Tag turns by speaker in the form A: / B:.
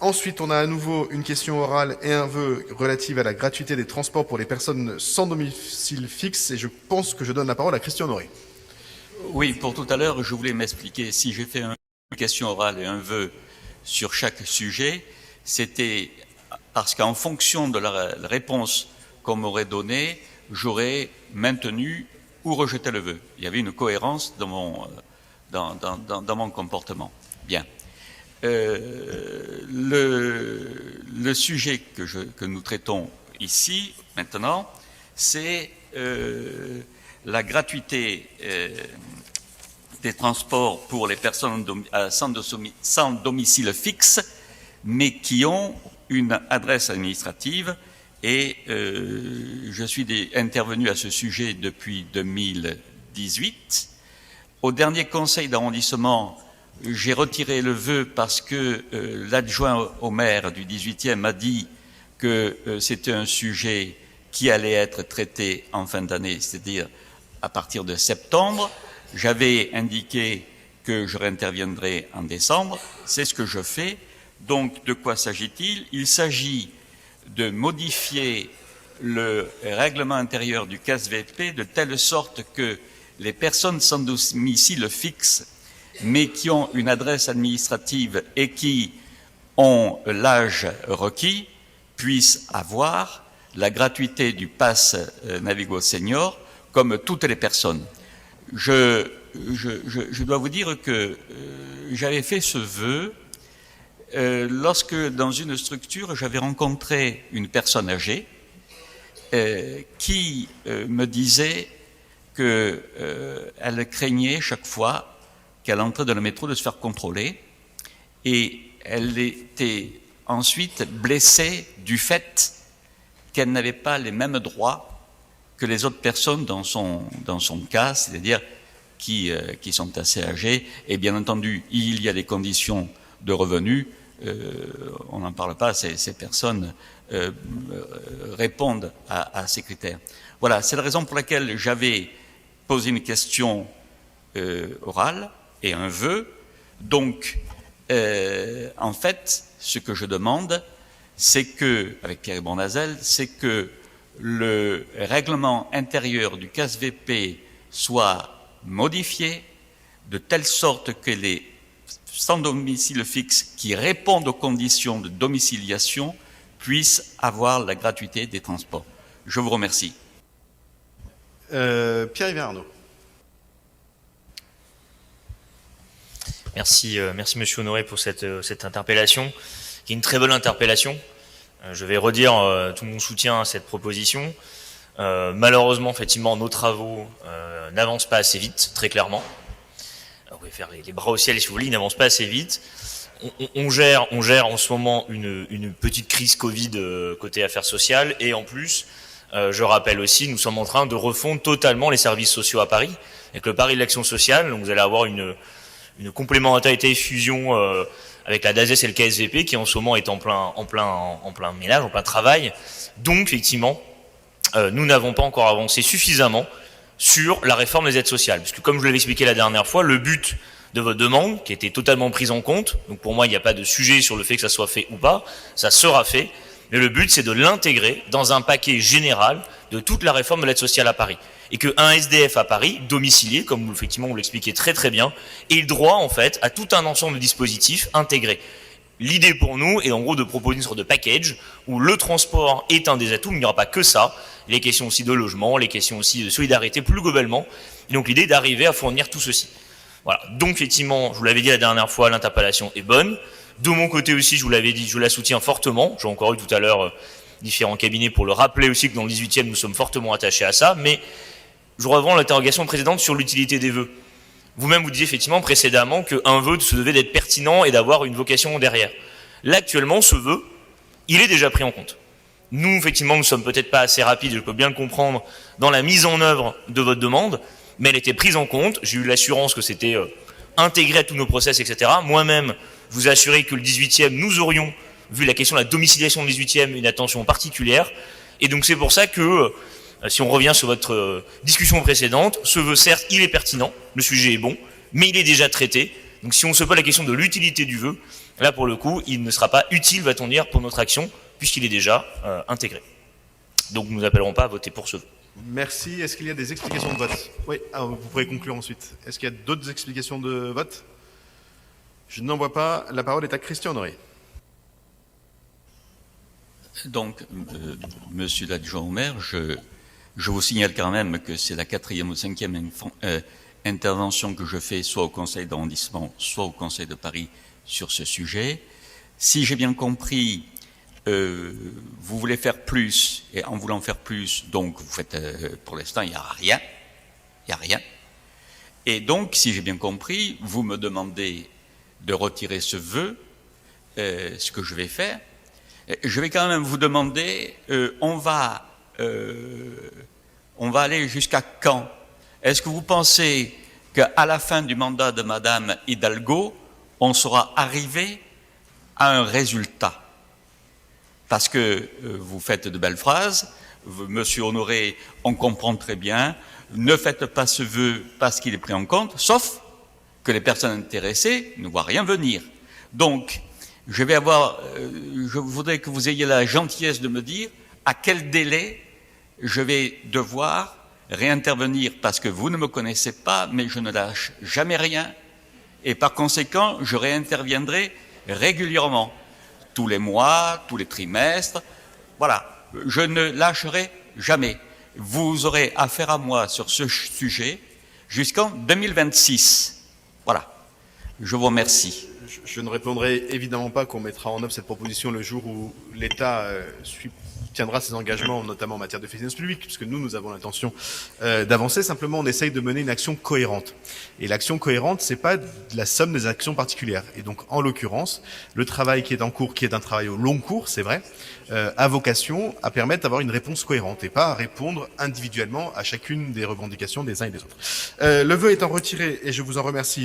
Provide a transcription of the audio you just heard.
A: Ensuite, on a à nouveau une question orale et un vœu relative à la gratuité des transports pour les personnes sans domicile fixe. Et je pense que je donne la parole à Christian Honoré.
B: Oui, pour tout à l'heure, je voulais m'expliquer. Si j'ai fait une question orale et un vœu sur chaque sujet, c'était parce qu'en fonction de la réponse qu'on m'aurait donnée, j'aurais maintenu ou rejeté le vœu. Il y avait une cohérence dans mon comportement. Bien. Le sujet que nous traitons ici, maintenant, c'est la gratuité des transports pour les personnes sans domicile fixe, mais qui ont une adresse administrative. Et je suis intervenu à ce sujet depuis 2018. Au dernier conseil d'arrondissement, j'ai retiré le vœu parce que l'adjoint au maire du 18e m'a dit que c'était un sujet qui allait être traité en fin d'année, c'est-à-dire à partir de septembre. J'avais indiqué que je réinterviendrai en décembre. C'est ce que je fais. Donc, de quoi s'agit-il? Il s'agit de modifier le règlement intérieur du CASVP de telle sorte que les personnes sans domicile fixe mais qui ont une adresse administrative et qui ont l'âge requis, puissent avoir la gratuité du pass Navigo Senior comme toutes les personnes. Je dois vous dire que j'avais fait ce vœu lorsque, dans une structure, j'avais rencontré une personne âgée qui me disait qu'elle craignait chaque fois qu'à l'entrée de la métro de se faire contrôler, et elle était ensuite blessée du fait qu'elle n'avait pas les mêmes droits que les autres personnes dans son cas, c'est-à-dire qui sont assez âgées, et bien entendu, il y a des conditions de revenus, on n'en parle pas, ces personnes répondent à ces critères. Voilà, c'est la raison pour laquelle j'avais posé une question orale et un vœu. Donc, en fait, ce que je demande, c'est que, avec Pierre Bournazel, c'est que le règlement intérieur du CASVP soit modifié de telle sorte que les sans domicile fixe qui répondent aux conditions de domiciliation puissent avoir la gratuité des transports. Je vous remercie.
A: Pierre-Yves Arnaud.
C: Merci Monsieur Honoré pour cette interpellation, qui est une très bonne interpellation. Je vais redire tout mon soutien à cette proposition. Malheureusement, effectivement, nos travaux n'avancent pas assez vite, très clairement. Vous pouvez faire les bras au ciel si vous voulez, ils n'avancent pas assez vite. On gère en ce moment une petite crise Covid côté affaires sociales, et en plus, je rappelle aussi, nous sommes en train de refondre totalement les services sociaux à Paris, avec le Paris de l'Action sociale. Donc vous allez avoir une complémentarité fusion avec la DASES et le KSVP qui en ce moment est en plein ménage, en plein travail. Donc effectivement, nous n'avons pas encore avancé suffisamment sur la réforme des aides sociales, puisque comme je l'avais expliqué la dernière fois, le but de votre demande, qui était totalement prise en compte, donc pour moi il n'y a pas de sujet sur le fait que ça soit fait ou pas, ça sera fait, mais le but c'est de l'intégrer dans un paquet général de toute la réforme de l'aide sociale à Paris. Et qu'un SDF à Paris, domicilié, comme effectivement vous l'expliquez très très bien, ait le droit en fait à tout un ensemble de dispositifs intégrés. L'idée pour nous est en gros de proposer une sorte de package où le transport est un des atouts, mais il n'y aura pas que ça, les questions aussi de logement, les questions aussi de solidarité plus globalement, et donc l'idée d'arriver à fournir tout ceci. Voilà, donc effectivement, je vous l'avais dit la dernière fois, l'interpellation est bonne. De mon côté aussi, je vous l'avais dit, je la soutiens fortement, j'ai encore eu tout à l'heure différents cabinets pour le rappeler aussi que dans le 18e, nous sommes fortement attachés à ça, mais je reviens à l'interrogation précédente sur l'utilité des vœux. Vous-même, vous disiez effectivement précédemment qu'un vœu se devait d'être pertinent et d'avoir une vocation derrière. Là, actuellement, ce vœu, il est déjà pris en compte. Nous, effectivement, nous sommes peut-être pas assez rapides, je peux bien le comprendre, dans la mise en œuvre de votre demande, mais elle était prise en compte. J'ai eu l'assurance que c'était intégré à tous nos process, etc. Moi-même, vous assurez que le 18e, nous aurions, vu la question de la domiciliation du 18e, une attention particulière. Et donc, c'est pour ça que si on revient sur votre discussion précédente, ce vœu, certes, il est pertinent, le sujet est bon, mais il est déjà traité. Donc si on se pose la question de l'utilité du vœu, Là, pour le coup, il ne sera pas utile, va-t-on dire, pour notre action, puisqu'il est déjà intégré. Donc, nous n'appellerons pas à voter pour ce vœu.
A: Merci. Est-ce qu'il y a des explications de vote? Oui, vous pourrez conclure ensuite. Est-ce qu'il y a d'autres explications de vote? Je n'en vois pas. La parole est à Christian Honoré.
B: Donc, monsieur l'adjoint au maire, je vous signale quand même que c'est la 4e ou 5e intervention que je fais soit au conseil d'arrondissement, soit au conseil de Paris sur ce sujet. Si j'ai bien compris, vous voulez faire plus, et en voulant faire plus, donc vous faites, pour l'instant, il n'y a rien. Il n'y a rien. Et donc, si j'ai bien compris, vous me demandez de retirer ce vœu, ce que je vais faire. Je vais quand même vous demander, on va aller jusqu'à quand? Est-ce que vous pensez qu'à la fin du mandat de Madame Hidalgo, on sera arrivé à un résultat? Parce que vous faites de belles phrases, Monsieur Honoré, on comprend très bien, ne faites pas ce vœu parce qu'il est pris en compte, sauf que les personnes intéressées ne voient rien venir. Donc, je voudrais que vous ayez la gentillesse de me dire à quel délai je vais devoir réintervenir, parce que vous ne me connaissez pas, mais je ne lâche jamais rien, et par conséquent, je réinterviendrai régulièrement, tous les mois, tous les trimestres, voilà, je ne lâcherai jamais. Vous aurez affaire à moi sur ce sujet jusqu'en 2026. Voilà, je vous remercie.
A: Je ne répondrai évidemment pas qu'on mettra en œuvre cette proposition le jour où l'État tiendra ses engagements, notamment en matière de finances publiques, puisque nous avons l'intention d'avancer. Simplement, on essaye de mener une action cohérente. Et l'action cohérente, c'est pas la somme des actions particulières. Et donc, en l'occurrence, le travail qui est en cours, qui est un travail au long cours, c'est vrai, a vocation à permettre d'avoir une réponse cohérente et pas à répondre individuellement à chacune des revendications des uns et des autres. Le vœu étant retiré, et je vous en remercie,